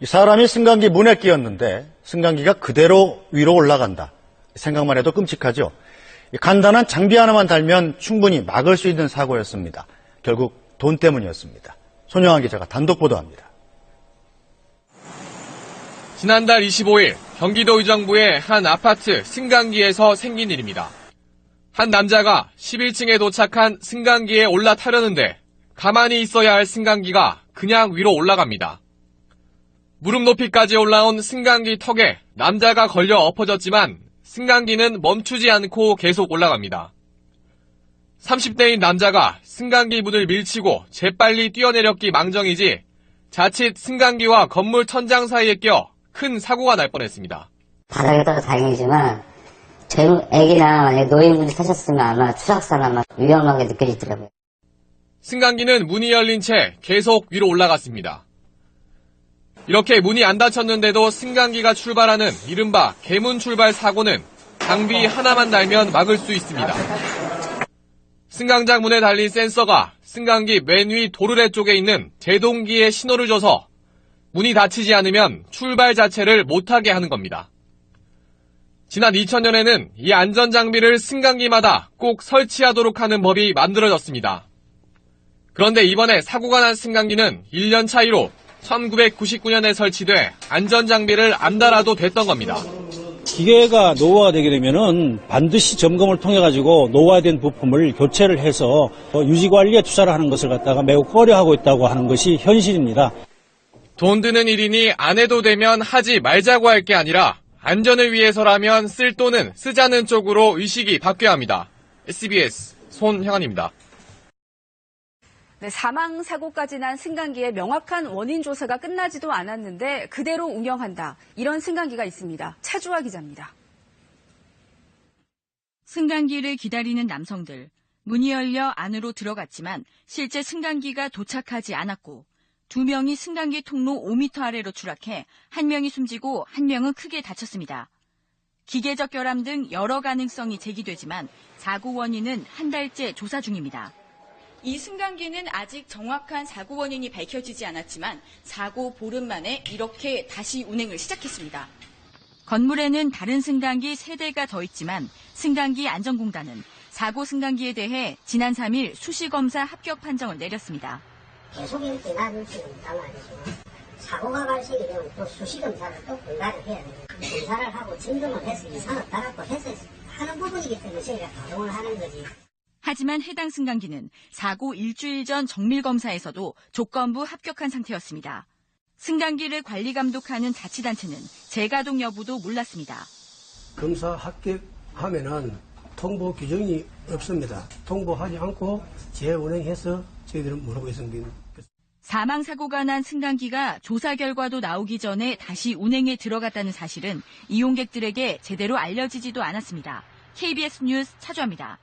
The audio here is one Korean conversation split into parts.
사람이 승강기 문에 끼었는데 승강기가 그대로 위로 올라간다. 생각만 해도 끔찍하죠. 간단한 장비 하나만 달면 충분히 막을 수 있는 사고였습니다. 결국 돈 때문이었습니다. 손영환 기자가 단독 보도합니다. 지난달 25일 경기도 의정부의 한 아파트 승강기에서 생긴 일입니다. 한 남자가 11층에 도착한 승강기에 올라타려는데 가만히 있어야 할 승강기가 그냥 위로 올라갑니다. 무릎 높이까지 올라온 승강기 턱에 남자가 걸려 엎어졌지만 승강기는 멈추지 않고 계속 올라갑니다. 30대인 남자가 승강기 문을 밀치고 재빨리 뛰어내렸기 망정이지 자칫 승강기와 건물 천장 사이에 껴 큰 사고가 날 뻔했습니다. 바닥에 떠서 다행이지만 애기나 만약에 노인분이 타셨으면 아마 추락사나 아마 위험하게 느껴지더라고요. 승강기는 문이 열린 채 계속 위로 올라갔습니다. 이렇게 문이 안 닫혔는데도 승강기가 출발하는 이른바 개문 출발 사고는 장비 하나만 달면 막을 수 있습니다. 승강장 문에 달린 센서가 승강기 맨 위 도르래 쪽에 있는 제동기에 신호를 줘서 문이 닫히지 않으면 출발 자체를 못하게 하는 겁니다. 지난 2000년에는 이 안전장비를 승강기마다 꼭 설치하도록 하는 법이 만들어졌습니다. 그런데 이번에 사고가 난 승강기는 1년 차이로 1999년에 설치돼 안전장비를 안 달아도 됐던 겁니다. 기계가 노후화되게 되면은 반드시 점검을 통해 가지고 노후화된 부품을 교체를 해서 유지관리에 투자를 하는 것을 갖다가 매우 꺼려하고 있다고 하는 것이 현실입니다. 돈 드는 일이니 안 해도 되면 하지 말자고 할 게 아니라 안전을 위해서라면 쓸 돈은 쓰자는 쪽으로 의식이 바뀌어야 합니다. SBS 손형환입니다. 네, 사망 사고까지 난 승강기의 명확한 원인 조사가 끝나지도 않았는데 그대로 운영한다. 이런 승강기가 있습니다. 차주화 기자입니다. 승강기를 기다리는 남성들. 문이 열려 안으로 들어갔지만 실제 승강기가 도착하지 않았고 2명이 승강기 통로 5m 아래로 추락해 1명이 숨지고 1명은 크게 다쳤습니다. 기계적 결함 등 여러 가능성이 제기되지만 사고 원인은 한 달째 조사 중입니다. 이 승강기는 아직 정확한 사고 원인이 밝혀지지 않았지만 사고 보름 만에 이렇게 다시 운행을 시작했습니다. 건물에는 다른 승강기 3대가 더 있지만 승강기 안전공단은 사고 승강기에 대해 지난 3일 수시검사 합격 판정을 내렸습니다. 계속 이렇게 놔둘 수는 있단 말이죠. 사고가 발생이 되면 또 수시검사를 또 불가를 해야 돼요. 검사를 하고 점검을 해서 이상 없다고 해서 하는 부분이기 때문에 저희가 가동을 하는 거지. 하지만 해당 승강기는 사고 일주일 전 정밀검사에서도 조건부 합격한 상태였습니다. 승강기를 관리 감독하는 자치단체는 재가동 여부도 몰랐습니다. 검사 합격하면은 통보 규정이 없습니다. 통보하지 않고 재운행해서 저희들은 모르고 있습니다. 사망사고가 난 승강기가 조사 결과도 나오기 전에 다시 운행에 들어갔다는 사실은 이용객들에게 제대로 알려지지도 않았습니다. KBS 뉴스 차주아입니다.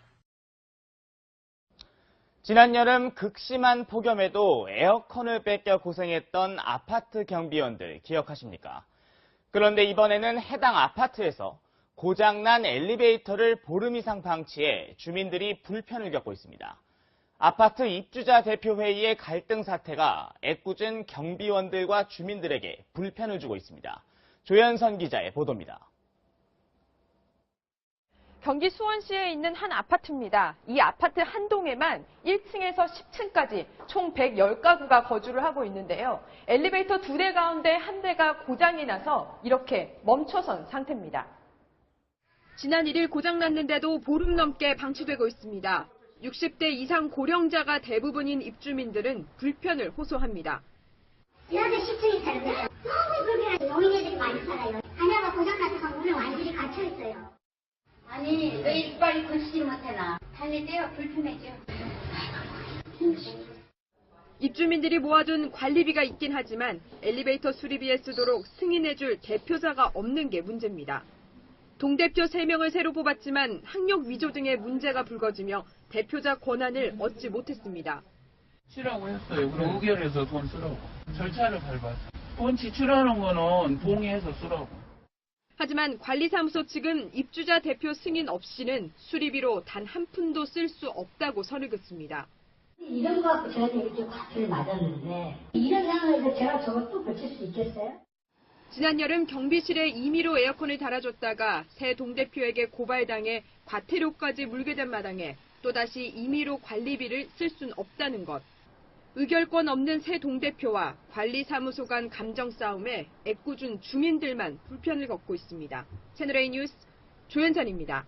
지난 여름 극심한 폭염에도 에어컨을 뺏겨 고생했던 아파트 경비원들 기억하십니까? 그런데 이번에는 해당 아파트에서 고장난 엘리베이터를 보름 이상 방치해 주민들이 불편을 겪고 있습니다. 아파트 입주자 대표회의의 갈등 사태가 애꿎은 경비원들과 주민들에게 불편을 주고 있습니다. 조현선 기자의 보도입니다. 경기 수원시에 있는 한 아파트입니다. 이 아파트 한 동에만 1층에서 10층까지 총 110가구가 거주를 하고 있는데요. 엘리베이터 2대 가운데 한 대가 고장이 나서 이렇게 멈춰선 상태입니다. 지난 1일 고장났는데도 보름 넘게 방치되고 있습니다. 60대 이상 고령자가 대부분인 입주민들은 불편을 호소합니다. 여기 10층에 살고요. 너무 불편해요. 노인네들이 많이 살아요. 하나가 고장나서 문을 완전히 갇혀있어요. 아니, 너희 빨리 고치지 못해나. 달래때요 불편해져. 입주민들이 모아둔 관리비가 있긴 하지만 엘리베이터 수리비에 쓰도록 승인해줄 대표자가 없는 게 문제입니다. 동대표 3명을 새로 뽑았지만 학력 위조 등의 문제가 불거지며 대표자 권한을 얻지 못했습니다. 쓰라고 했어요. 그럼 의결해서 돈 쓰라고. 절차를 밟아서. 돈 지출하는 거는 동의해서 쓰라고. 하지만 관리사무소 측은 입주자 대표 승인 없이는 수리비로 단 한 푼도 쓸 수 없다고 선을 긋습니다. 이런 거 갖고 저한테 이렇게 과태를 맞았는데 이런 상황에서 제가 저걸 또 고칠 수 있겠어요? 지난 여름 경비실에 임의로 에어컨을 달아줬다가 새 동대표에게 고발당해 과태료까지 물게 된 마당에 또다시 임의로 관리비를 쓸 순 없다는 것. 의결권 없는 새 동대표와 관리사무소 간 감정 싸움에 애꿎은 주민들만 불편을 겪고 있습니다. 채널A 뉴스 조연찬입니다.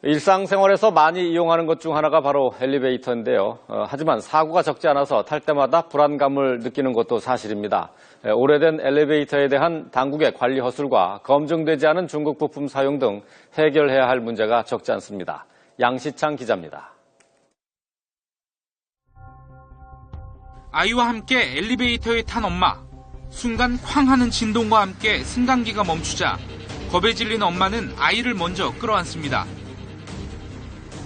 일상생활에서 많이 이용하는 것 중 하나가 바로 엘리베이터인데요. 하지만 사고가 적지 않아서 탈 때마다 불안감을 느끼는 것도 사실입니다. 오래된 엘리베이터에 대한 당국의 관리 허술과 검증되지 않은 중국 부품 사용 등 해결해야 할 문제가 적지 않습니다. 양시창 기자입니다. 아이와 함께 엘리베이터에 탄 엄마. 순간 쾅 하는 진동과 함께 승강기가 멈추자 겁에 질린 엄마는 아이를 먼저 끌어안습니다.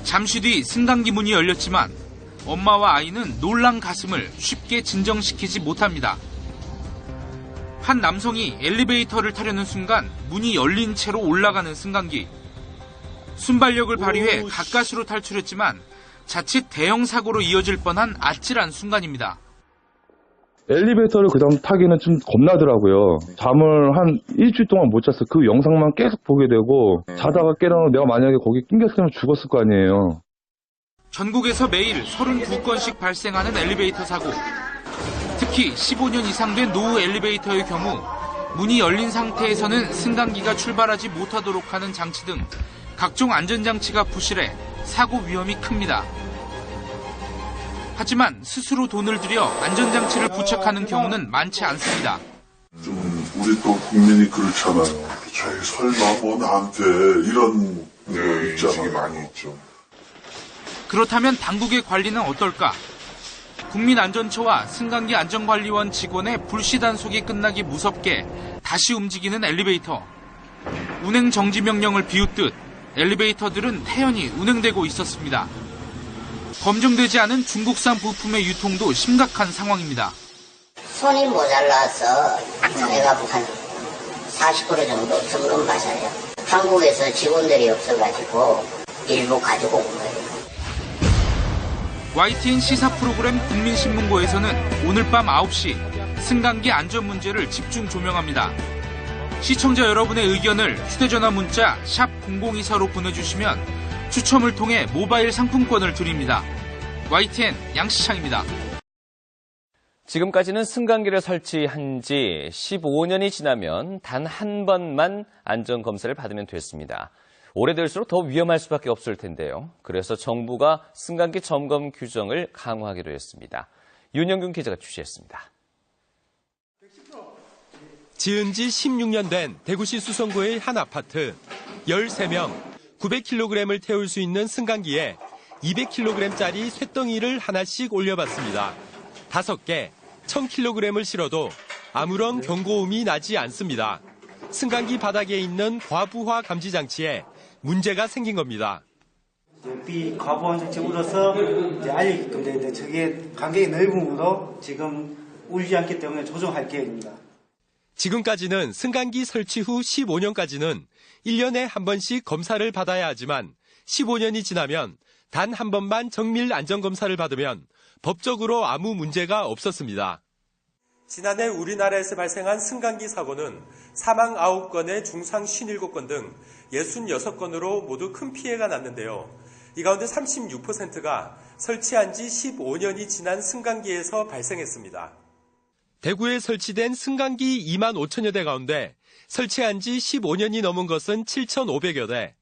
잠시 뒤 승강기 문이 열렸지만 엄마와 아이는 놀란 가슴을 쉽게 진정시키지 못합니다. 한 남성이 엘리베이터를 타려는 순간 문이 열린 채로 올라가는 승강기. 순발력을 발휘해 가까스로 탈출했지만 자칫 대형 사고로 이어질 뻔한 아찔한 순간입니다. 엘리베이터를 그 다음 타기는 좀 겁나더라고요. 잠을 한 일주일 동안 못 잤어요. 그 영상만 계속 보게 되고 자다가 깨어나면 내가 만약에 거기 낑겼으면 죽었을 거 아니에요. 전국에서 매일 32건씩 발생하는 엘리베이터 사고. 특히 15년 이상 된 노후 엘리베이터의 경우 문이 열린 상태에서는 승강기가 출발하지 못하도록 하는 장치 등 각종 안전장치가 부실해 사고 위험이 큽니다. 하지만 스스로 돈을 들여 안전장치를 부착하는 경우는 많지 않습니다. 좀 우리 또 국민이 그렇잖아요. 저희 설마 뭐 나한테 이런 거 있잖아요. 많이 있죠. 그렇다면 당국의 관리는 어떨까? 국민안전처와 승강기 안전관리원 직원의 불시 단속이 끝나기 무섭게 다시 움직이는 엘리베이터. 운행 정지 명령을 비웃듯 엘리베이터들은 태연히 운행되고 있었습니다. 검증되지 않은 중국산 부품의 유통도 심각한 상황입니다. 손이 모자라서 내가 한 40% 정도 점검 받아요. 한국에서 직원들이 없어가지고 일부 가지고 온 거예요. YTN 시사 프로그램 국민신문고에서는 오늘 밤 9시 승강기 안전 문제를 집중 조명합니다. 시청자 여러분의 의견을 휴대전화 문자 샵 0024로 보내주시면 추첨을 통해 모바일 상품권을 드립니다. YTN 양시창입니다. 지금까지는 승강기를 설치한 지 15년이 지나면 단 한 번만 안전검사를 받으면 됐습니다. 오래될수록 더 위험할 수밖에 없을 텐데요. 그래서 정부가 승강기 점검 규정을 강화하기로 했습니다. 윤영균 기자가 취재했습니다. 지은 지 16년 된 대구시 수성구의 한 아파트. 13명, 900kg을 태울 수 있는 승강기에 200kg짜리 쇳덩이를 하나씩 올려봤습니다. 5개, 1000kg을 실어도 아무런 경고음이 나지 않습니다. 승강기 바닥에 있는 과부하 감지 장치에 문제가 생긴 겁니다. 이 과부하 장치 울어서 알리게끔 되는데 저게 간격이 넓음으로 지금 울지 않기 때문에 조정할 계획입니다. 지금까지는 승강기 설치 후 15년까지는 1년에 한 번씩 검사를 받아야 하지만 15년이 지나면 단 한 번만 정밀 안전검사를 받으면 법적으로 아무 문제가 없었습니다. 지난해 우리나라에서 발생한 승강기 사고는 사망 9건에 중상 57건 등 66건으로 모두 큰 피해가 났는데요. 이 가운데 36%가 설치한 지 15년이 지난 승강기에서 발생했습니다. 대구에 설치된 승강기 2만 5천여 대 가운데 설치한 지 15년이 넘은 것은 7,500여 대,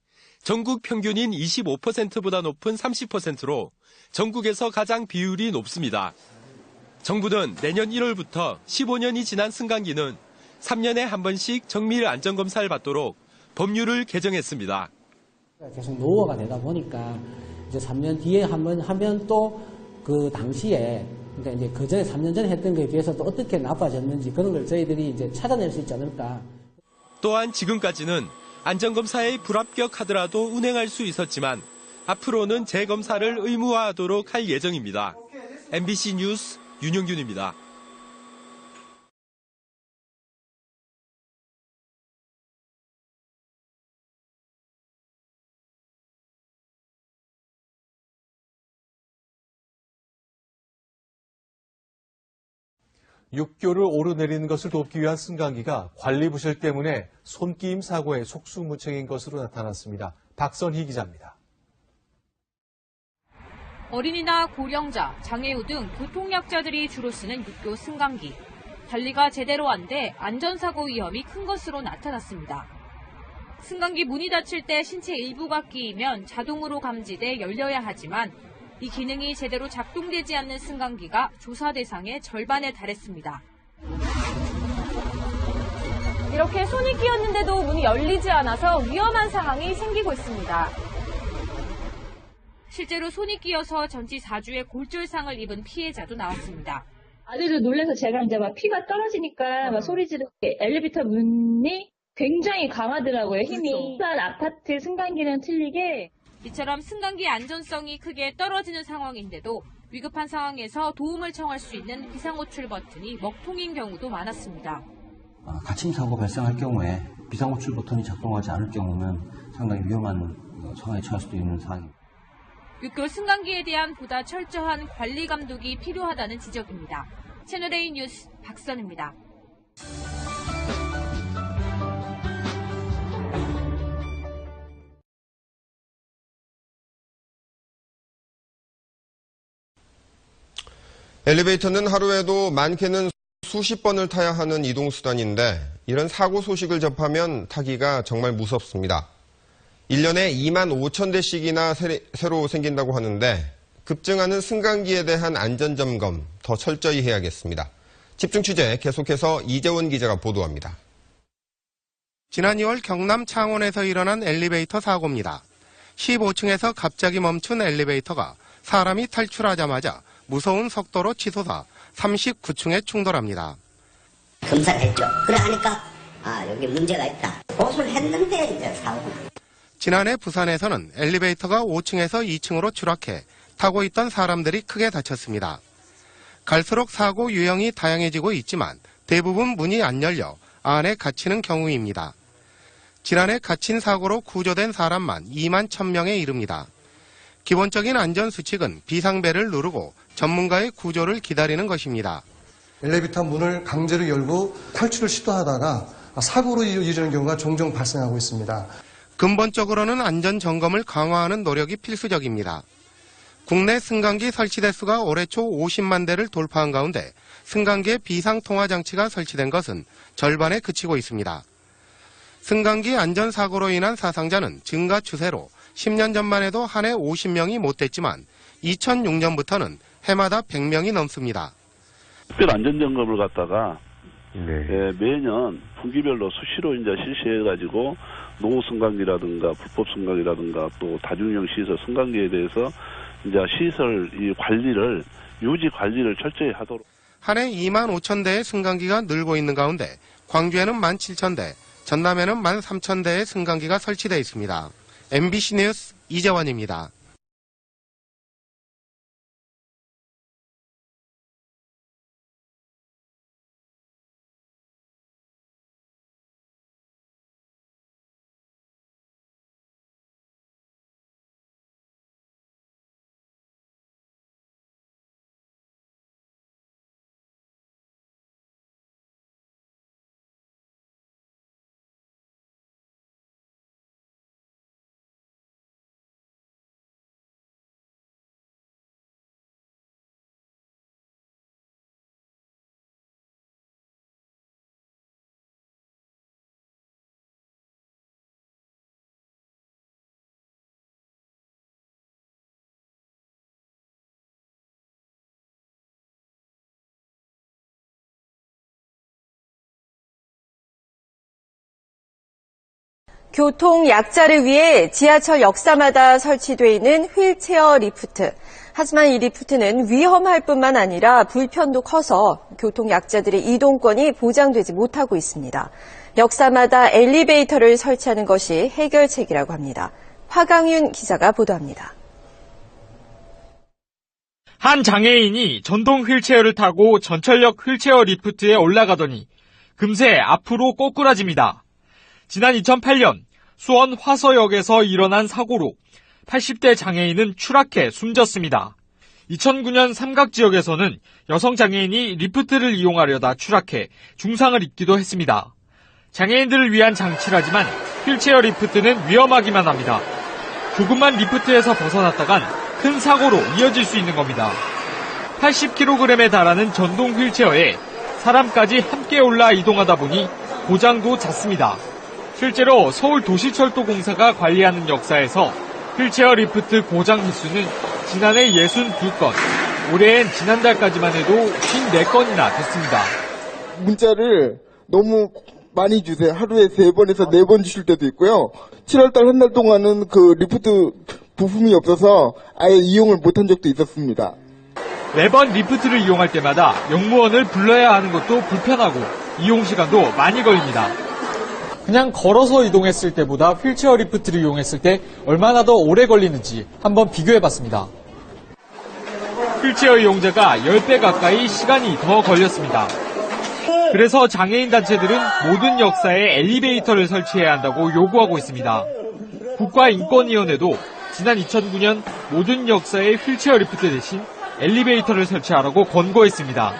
전국 평균인 25%보다 높은 30%로 전국에서 가장 비율이 높습니다. 정부는 내년 1월부터 15년이 지난 승강기는 3년에 한 번씩 정밀 안전검사를 받도록 법률을 개정했습니다. 계속 노후화가 되다 보니까 이제 3년 뒤에 한번 하면 또 그 당시에 그러니까 이제 그 전에 3년 전에 했던 거에 비해서 또 어떻게 나빠졌는지 그런 걸 저희들이 이제 찾아낼 수 있지 않을까. 또한 지금까지는 안전검사에 불합격하더라도 운행할 수 있었지만 앞으로는 재검사를 의무화하도록 할 예정입니다. MBC 뉴스 윤영균입니다. 육교를 오르내리는 것을 돕기 위한 승강기가 관리 부실 때문에 손끼임 사고의 속수무책인 것으로 나타났습니다. 박선희 기자입니다. 어린이나 고령자, 장애우 등 교통약자들이 주로 쓰는 육교 승강기. 관리가 제대로 안 돼 안전사고 위험이 큰 것으로 나타났습니다. 승강기 문이 닫힐 때 신체 일부가 끼이면 자동으로 감지돼 열려야 하지만 이 기능이 제대로 작동되지 않는 승강기가 조사 대상의 절반에 달했습니다. 이렇게 손이 끼었는데도 문이 열리지 않아서 위험한 상황이 생기고 있습니다. 실제로 손이 끼어서 전치 4주의 골절상을 입은 피해자도 나왔습니다. 아들도 놀라서 제가 이제 막 피가 떨어지니까 막 소리 지르고 엘리베이터 문이 굉장히 강하더라고요, 힘이. 일반 아파트 승강기는 틀리게. 이처럼 승강기 안전성이 크게 떨어지는 상황인데도 위급한 상황에서 도움을 청할 수 있는 비상호출 버튼이 먹통인 경우도 많았습니다. 갇힘 사고 발생할 경우에 비상호출 버튼이 작동하지 않을 경우는 상당히 위험한 상황에 처할 수도 있는 상황입니다. 육교 승강기에 대한 보다 철저한 관리 감독이 필요하다는 지적입니다. 채널A 뉴스 박선입니다. 엘리베이터는 하루에도 많게는 수십 번을 타야 하는 이동수단인데 이런 사고 소식을 접하면 타기가 정말 무섭습니다. 1년에 2만 5천 대씩이나 새로 생긴다고 하는데 급증하는 승강기에 대한 안전점검 더 철저히 해야겠습니다. 집중 취재 계속해서 이재원 기자가 보도합니다. 지난 2월 경남 창원에서 일어난 엘리베이터 사고입니다. 15층에서 갑자기 멈춘 엘리베이터가 사람이 탈출하자마자 무서운 속도로 치솟아 39층에 충돌합니다. 검사를 했죠. 그래 하니까 여기 문제가 있다. 보수를 했는데 이제 사고. 지난해 부산에서는 엘리베이터가 5층에서 2층으로 추락해 타고 있던 사람들이 크게 다쳤습니다. 갈수록 사고 유형이 다양해지고 있지만 대부분 문이 안 열려 안에 갇히는 경우입니다. 지난해 갇힌 사고로 구조된 사람만 2만 1,000명에 이릅니다. 기본적인 안전수칙은 비상벨을 누르고 전문가의 구조를 기다리는 것입니다. 엘리베이터 문을 강제로 열고 탈출을 시도하다가 사고로 이어지는 경우가 종종 발생하고 있습니다. 근본적으로는 안전점검을 강화하는 노력이 필수적입니다. 국내 승강기 설치 대수가 올해 초 50만 대를 돌파한 가운데 승강기에 비상통화장치가 설치된 것은 절반에 그치고 있습니다. 승강기 안전사고로 인한 사상자는 증가 추세로 10년 전만 해도 한 해 50명이 못 됐지만 2006년부터는 해마다 100명이 넘습니다. 특별 안전점검을 갖다가 매년 분기별로 수시로 이제 실시해가지고 노후 승강기라든가 불법 승강기라든가 또 다중형 시설 승강기에 대해서 이제 시설 이 관리를 유지 관리를 철저히 하도록. 한 해 2만 5천 대의 승강기가 늘고 있는 가운데 광주에는 1만 7천 대, 전남에는 1만 3천 대의 승강기가 설치되어 있습니다. MBC 뉴스 이재원입니다. 교통 약자를 위해 지하철 역사마다 설치되어 있는 휠체어 리프트. 하지만 이 리프트는 위험할 뿐만 아니라 불편도 커서 교통 약자들의 이동권이 보장되지 못하고 있습니다. 역사마다 엘리베이터를 설치하는 것이 해결책이라고 합니다. 화강윤 기자가 보도합니다. 한 장애인이 전동 휠체어를 타고 전철역 휠체어 리프트에 올라가더니 금세 앞으로 꼬꾸라집니다. 지난 2008년 수원 화서역에서 일어난 사고로 80대 장애인은 추락해 숨졌습니다. 2009년 삼각지역에서는 여성 장애인이 리프트를 이용하려다 추락해 중상을 입기도 했습니다. 장애인들을 위한 장치라지만 휠체어 리프트는 위험하기만 합니다. 조금만 리프트에서 벗어났다간 큰 사고로 이어질 수 있는 겁니다. 80kg에 달하는 전동 휠체어에 사람까지 함께 올라 이동하다 보니 고장도 잦습니다. 실제로 서울도시철도공사가 관리하는 역사에서 휠체어 리프트 고장 횟수는 지난해 62건, 올해엔 지난달까지만 해도 54건이나 됐습니다. 문자를 너무 많이 주세요. 하루에 3번에서 4번 주실 때도 있고요. 7월달 한 달 동안은 그 리프트 부품이 없어서 아예 이용을 못한 적도 있었습니다. 매번 리프트를 이용할 때마다 영무원을 불러야 하는 것도 불편하고 이용 시간도 많이 걸립니다. 그냥 걸어서 이동했을 때보다 휠체어 리프트를 이용했을 때 얼마나 더 오래 걸리는지 한번 비교해봤습니다. 휠체어 이용자가 10배 가까이 시간이 더 걸렸습니다. 그래서 장애인 단체들은 모든 역사에 엘리베이터를 설치해야 한다고 요구하고 있습니다. 국가인권위원회도 지난 2009년 모든 역사에 휠체어 리프트 대신 엘리베이터를 설치하라고 권고했습니다.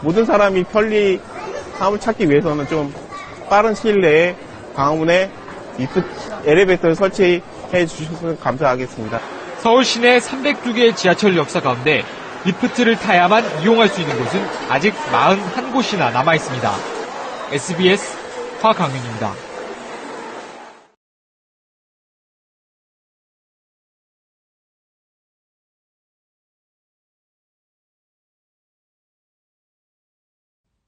모든 사람이 편리함을 찾기 위해서는 좀 빠른 시일 내에 광화문에 엘리베이터를 설치해 주셔서 감사하겠습니다. 서울 시내 302개의 지하철 역사 가운데 리프트를 타야만 이용할 수 있는 곳은 아직 41곳이나 남아 있습니다. SBS 화강윤입니다.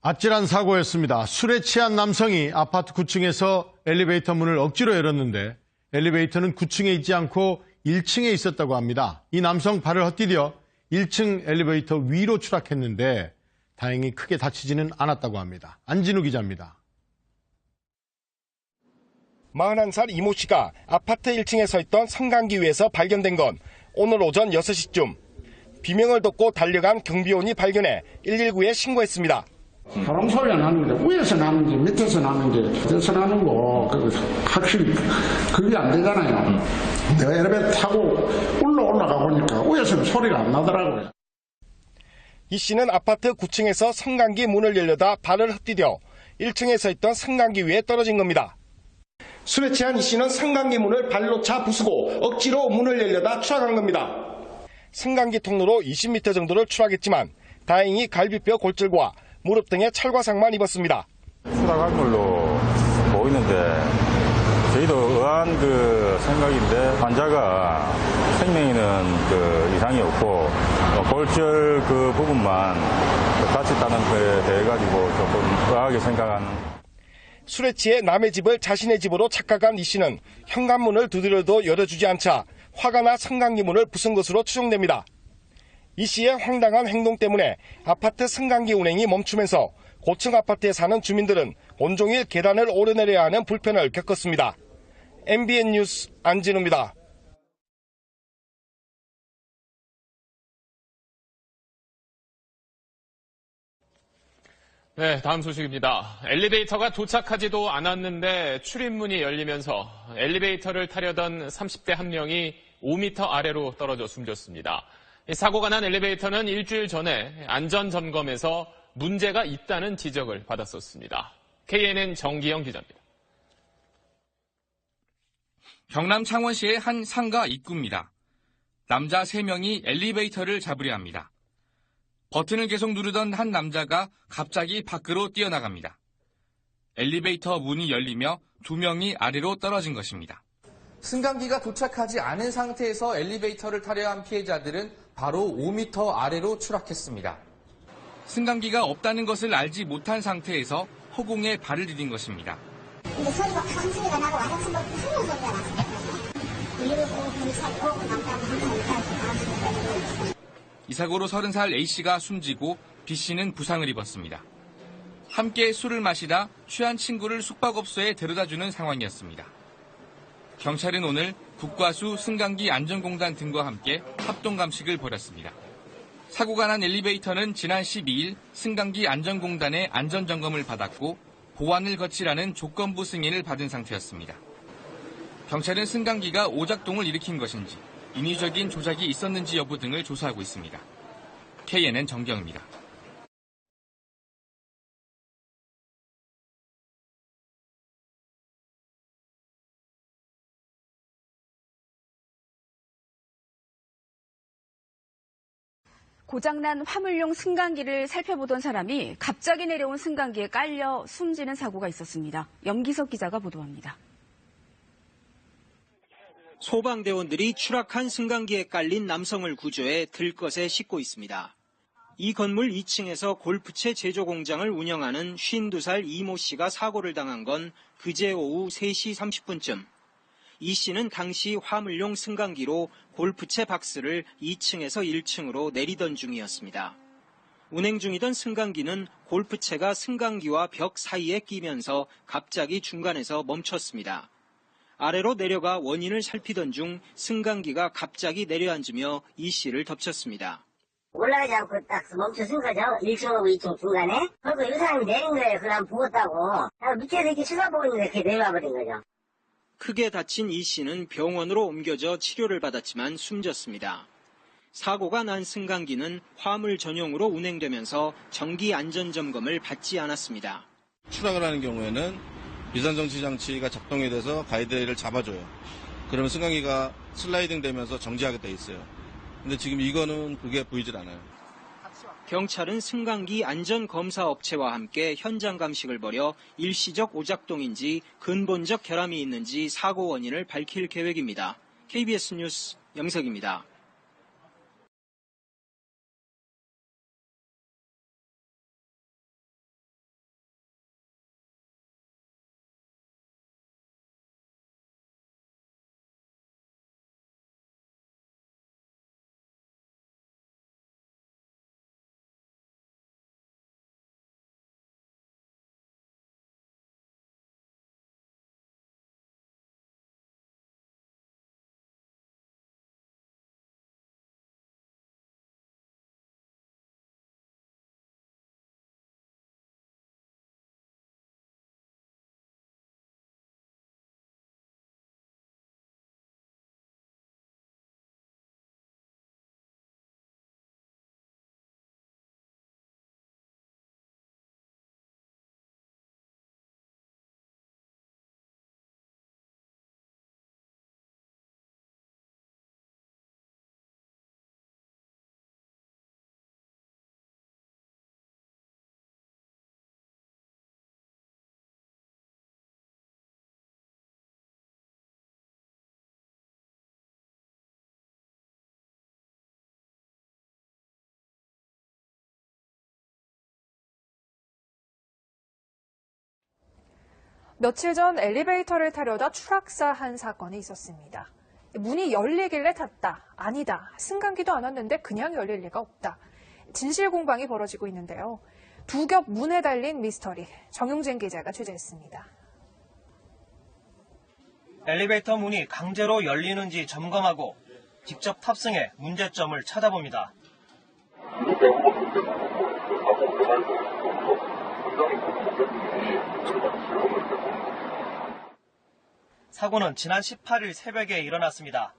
아찔한 사고였습니다. 술에 취한 남성이 아파트 9층에서 엘리베이터 문을 억지로 열었는데 엘리베이터는 9층에 있지 않고 1층에 있었다고 합니다. 이 남성 발을 헛디뎌 1층 엘리베이터 위로 추락했는데 다행히 크게 다치지는 않았다고 합니다. 안진우 기자입니다. 41살 이모 씨가 아파트 1층에 서 있던 성강기 위에서 발견된 건 오늘 오전 6시쯤. 비명을 듣고 달려간 경비원이 발견해 119에 신고했습니다. 사람 소리가 나는데 위에서 나는지 밑에서 나는지 어디서 나는 거 확실히 그게 안 되잖아요. 내가 엘리베이터 타고 올라가 보니까 위에서는 소리가 안 나더라고요. 이 씨는 아파트 9층에서 성강기 문을 열려다 발을 헛디뎌 1층에 서 있던 성강기 위에 떨어진 겁니다. 술에 취한 이 씨는 성강기 문을 발로 차 부수고 억지로 문을 열려다 추락한 겁니다. 성강기 통로로 20m 정도를 추락했지만 다행히 갈비뼈 골절과 무릎 등에 찰과상만 입었습니다. 추락한 걸로 보이는데 저희도 의아한 생각인데 환자가 생명에는 이상이 없고 골절 부분만 다쳤다는 거에 대해 가지고 조금 의아하게 생각한. 술에 취해 남의 집을 자신의 집으로 착각한 이 씨는 현관문을 두드려도 열어주지 않자 화가 나 성강기 문을 부순 것으로 추정됩니다. 이 씨의 황당한 행동 때문에 아파트 성강기 운행이 멈추면서 고층 아파트에 사는 주민들은 온종일 계단을 오르내려야 하는 불편을 겪었습니다. MBN 뉴스 안진우입니다. 네, 다음 소식입니다. 엘리베이터가 도착하지도 않았는데 출입문이 열리면서 엘리베이터를 타려던 30대 한 명이 5m 아래로 떨어져 숨졌습니다. 사고가 난 엘리베이터는 일주일 전에 안전점검에서 문제가 있다는 지적을 받았었습니다. KNN 정기영 기자입니다. 경남 창원시의 한 상가 입구입니다. 남자 3명이 엘리베이터를 잡으려 합니다. 버튼을 계속 누르던 한 남자가 갑자기 밖으로 뛰어나갑니다. 엘리베이터 문이 열리며 2명이 아래로 떨어진 것입니다. 승강기가 도착하지 않은 상태에서 엘리베이터를 타려 한 피해자들은 바로 5m 아래로 추락했습니다. 승강기가 없다는 것을 알지 못한 상태에서 허공에 발을 디딘 것입니다. 근데 소리가 큰 소리가 나고 와닿은 거 무슨 소리가 났어요. 이러고 경찰 오고 남자가 항상 이 사고로 30살 A씨가 숨지고 B씨는 부상을 입었습니다. 함께 술을 마시다 취한 친구를 숙박업소에 데려다주는 상황이었습니다. 경찰은 오늘 국과수, 승강기 안전공단 등과 함께 합동감식을 벌였습니다. 사고가 난 엘리베이터는 지난 12일 승강기 안전공단의 안전점검을 받았고 보완을 거치라는 조건부 승인을 받은 상태였습니다. 경찰은 승강기가 오작동을 일으킨 것인지 인위적인 조작이 있었는지 여부 등을 조사하고 있습니다. KNN 정경입니다. 고장난 화물용 승강기를 살펴보던 사람이 갑자기 내려온 승강기에 깔려 숨지는 사고가 있었습니다. 염기석 기자가 보도합니다. 소방대원들이 추락한 승강기에 깔린 남성을 구조해 들것에 싣고 있습니다. 이 건물 2층에서 골프채 제조 공장을 운영하는 52살 이모 씨가 사고를 당한 건 그제 오후 3시 30분쯤. 이 씨는 당시 화물용 승강기로 골프채 박스를 2층에서 1층으로 내리던 중이었습니다. 운행 중이던 승강기는 골프채가 승강기와 벽 사이에 끼면서 갑자기 중간에서 멈췄습니다. 아래로 내려가 원인을 살피던 중 승강기가 갑자기 내려앉으며 이 씨를 덮쳤습니다. 올라가지 않고 딱 멈춰선 거죠. 1층하고 2층 중간에. 그리고 이 사람이 내린 거예요. 그럼 부었다고. 밑에서 이렇게 쳐다보고 있는데 이렇게 내려와 버린 거죠. 크게 다친 이 씨는 병원으로 옮겨져 치료를 받았지만 숨졌습니다. 사고가 난 승강기는 화물 전용으로 운행되면서 정기 안전점검을 받지 않았습니다. 추락을 하는 경우에는 비상정지 장치가 작동이 돼서 가이드레일을 잡아줘요. 그러면 승강기가 슬라이딩 되면서 정지하게 돼 있어요. 근데 지금 이거는 그게 보이질 않아요. 경찰은 승강기 안전검사업체와 함께 현장 감식을 벌여 일시적 오작동인지 근본적 결함이 있는지 사고 원인을 밝힐 계획입니다. KBS 뉴스 영석입니다. 며칠 전 엘리베이터를 타려다 추락사한 사건이 있었습니다. 문이 열리길래 탔다. 아니다. 승강기도 안 왔는데 그냥 열릴 리가 없다. 진실 공방이 벌어지고 있는데요. 두 겹 문에 달린 미스터리. 정용진 기자가 취재했습니다. 엘리베이터 문이 강제로 열리는지 점검하고 직접 탑승해 문제점을 찾아봅니다. 사고는 지난 18일 새벽에 일어났습니다.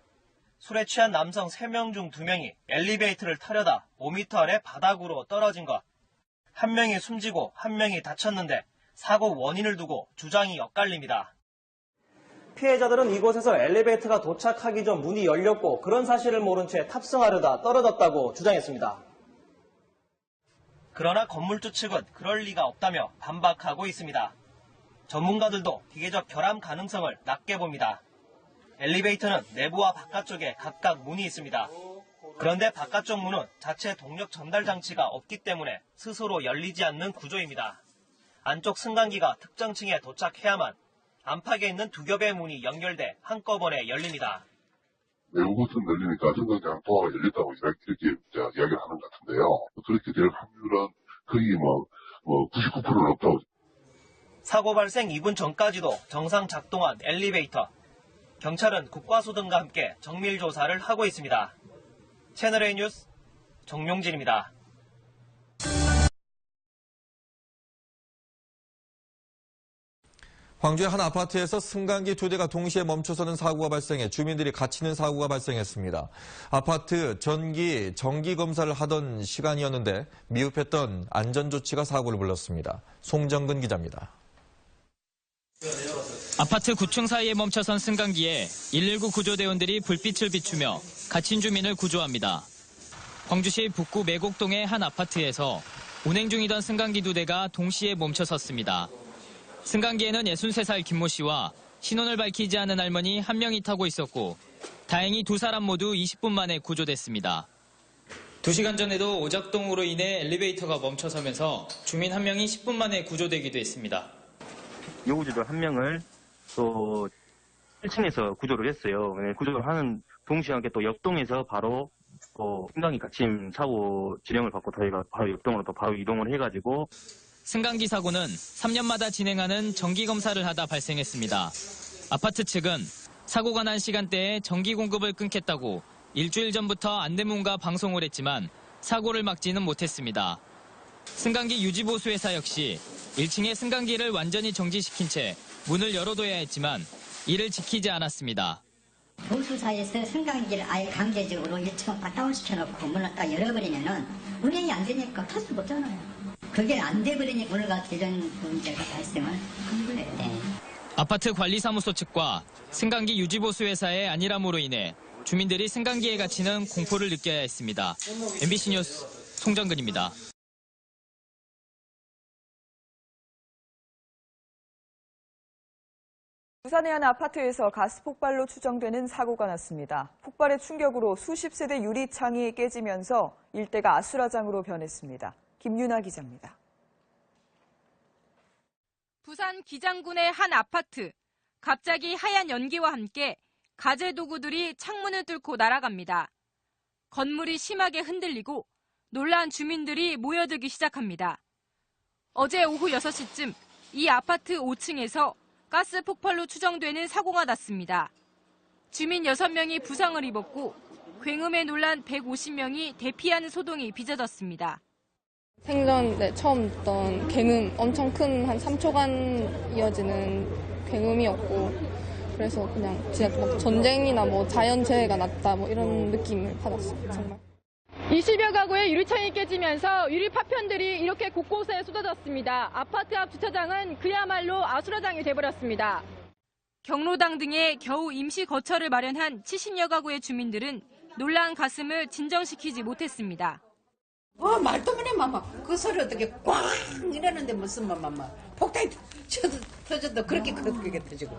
술에 취한 남성 3명 중 2명이 엘리베이터를 타려다 5m 아래 바닥으로 떨어진 것. 한 명이 숨지고 한 명이 다쳤는데 사고 원인을 두고 주장이 엇갈립니다. 피해자들은 이곳에서 엘리베이터가 도착하기 전 문이 열렸고 그런 사실을 모른 채 탑승하려다 떨어졌다고 주장했습니다. 그러나 건물주 측은 그럴 리가 없다며 반박하고 있습니다. 전문가들도 기계적 결함 가능성을 낮게 봅니다. 엘리베이터는 내부와 바깥쪽에 각각 문이 있습니다. 그런데 바깥쪽 문은 자체 동력 전달 장치가 없기 때문에 스스로 열리지 않는 구조입니다. 안쪽 승강기가 특정 층에 도착해야만 안팎에 있는 두 겹의 문이 연결돼 한꺼번에 열립니다. 내부 버튼 열리니까 승강장 도어가 열렸다고 이렇게 이야기를 하는 것 같은데요. 그렇게 될 확률은 거의 99%는 없다고. 사고 발생 2분 전까지도 정상 작동한 엘리베이터. 경찰은 국과수 등과 함께 정밀 조사를 하고 있습니다. 채널A 뉴스 정용진입니다. 광주의 한 아파트에서 승강기 2대가 동시에 멈춰서는 사고가 발생해 주민들이 갇히는 사고가 발생했습니다. 아파트 정기 검사를 하던 시간이었는데 미흡했던 안전조치가 사고를 불렀습니다. 송정근 기자입니다. 아파트 9층 사이에 멈춰선 승강기에 119 구조대원들이 불빛을 비추며 갇힌 주민을 구조합니다. 광주시 북구 매곡동의 한 아파트에서 운행 중이던 승강기 2대가 동시에 멈춰섰습니다. 승강기에는 63살 김모 씨와 신원을 밝히지 않은 할머니 1명이 타고 있었고 다행히 2사람 모두 20분 만에 구조됐습니다. 2시간 전에도 오작동으로 인해 엘리베이터가 멈춰서면서 주민 1명이 10분 만에 구조되기도 했습니다. 요구주도 1명을 또 1층에서 구조를 했어요. 구조를 하는 동시에 함께 또 옆동에서 바로 승강기 갇힘 사고 진행을 받고 저희가 바로 옆동으로 또 바로 이동을 해가지고 승강기 사고는 3년마다 진행하는 정기검사를 하다 발생했습니다. 아파트 측은 사고가 난 시간대에 전기 공급을 끊겠다고 일주일 전부터 안내문과 방송을 했지만 사고를 막지는 못했습니다. 승강기 유지보수회사 역시 1층의 승강기를 완전히 정지시킨 채 문을 열어둬야 했지만 이를 지키지 않았습니다. 보수사에서 승강기를 아예 강제적으로 1층 다운 시켜놓고 문을 딱 열어버리면은 운행이 안 되니까 탈 수 없잖아요. 그게 안 돼버리니 오늘 같은 이런 문제가 발생을 한 거예요. 네. 아파트 관리사무소 측과 승강기 유지보수회사의 안일함으로 인해 주민들이 승강기에 갇히는 공포를 느껴야 했습니다. MBC 뉴스 송정근입니다. 부산의 한 아파트에서 가스 폭발로 추정되는 사고가 났습니다. 폭발의 충격으로 수십 세대 유리창이 깨지면서 일대가 아수라장으로 변했습니다. 김윤아 기자입니다. 부산 기장군의 한 아파트. 갑자기 하얀 연기와 함께 가재 도구들이 창문을 뚫고 날아갑니다. 건물이 심하게 흔들리고 놀란 주민들이 모여들기 시작합니다. 어제 오후 6시쯤 이 아파트 5층에서 가스 폭발로 추정되는 사고가 났습니다. 주민 6명이 부상을 입었고 굉음에 놀란 150명이 대피하는 소동이 빚어졌습니다. 생전 처음 듣던 굉음, 엄청 큰 한 3초간 이어지는 굉음이었고 그래서 그냥 진짜 막 전쟁이나 뭐 자연재해가 났다 뭐 이런 느낌을 받았어요. 정말. 20여 가구의 유리창이 깨지면서 유리 파편들이 이렇게 곳곳에 쏟아졌습니다. 아파트 앞 주차장은 그야말로 아수라장이 돼버렸습니다. 경로당 등에 겨우 임시 거처를 마련한 70여 가구의 주민들은 놀란 가슴을 진정시키지 못했습니다. 말도 못해, 마마. 그 소리 어떻게 꽝 이러는데 무슨 마마. 폭탄이 터져도 그렇게 크게 터지고.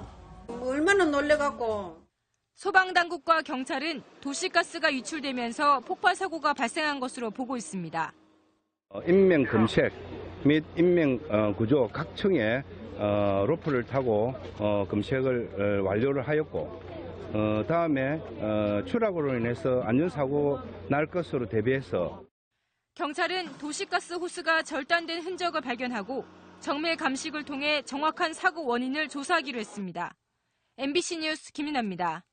얼마나 놀래갖고. 소방당국과 경찰은 도시가스가 유출되면서 폭발 사고가 발생한 것으로 보고 있습니다. 인명 검색 및 인명 구조 각 층에 로프를 타고 검색을 완료를 하였고 다음에 추락으로 인해서 안전사고 날 것으로 대비해서 경찰은 도시가스 호스가 절단된 흔적을 발견하고 정밀 감식을 통해 정확한 사고 원인을 조사하기로 했습니다. MBC 뉴스 김윤아입니다.